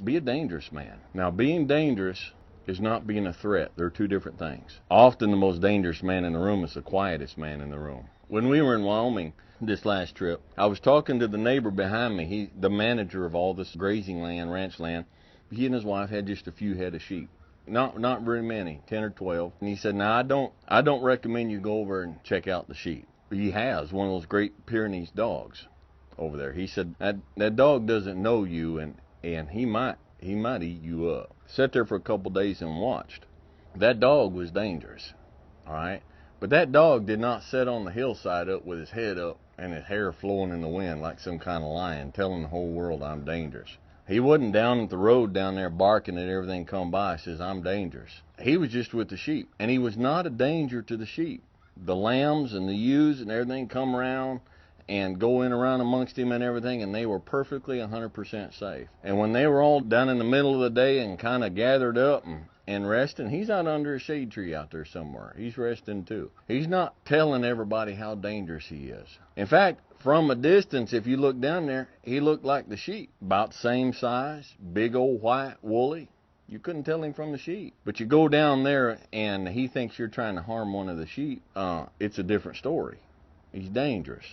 be a dangerous man. Now, being dangerous is not being a threat. They're two different things. Often the most dangerous man in the room is the quietest man in the room. When we were in Wyoming this last trip, I was talking to the neighbor behind me. He's the manager of all this grazing land, ranch land. He and his wife had just a few head of sheep. Not very many, 10 or 12. And he said, now I don't recommend you go over and check out the sheep. He has one of those great Pyrenees dogs over there. He said that dog doesn't know you, and he might eat you up. Sat there for a couple days and watched. That dog was dangerous, all right? But that dog did not sit on the hillside up with his head up and his hair flowing in the wind like some kind of lion, telling the whole world I'm dangerous. He wasn't down at the road down there barking at everything come by, says I'm dangerous. He was just with the sheep, and he was not a danger to the sheep. The lambs and the ewes and everything come around and go in around amongst him and everything, and they were perfectly 100% safe. And when they were all down in the middle of the day and kind of gathered up and resting, he's out under a shade tree out there somewhere. He's resting too. He's not telling everybody how dangerous he is. In fact, from a distance, if you look down there, he looked like the sheep. About the same size, big old white, woolly. You couldn't tell him from the sheep. But you go down there and he thinks you're trying to harm one of the sheep, it's a different story. He's dangerous.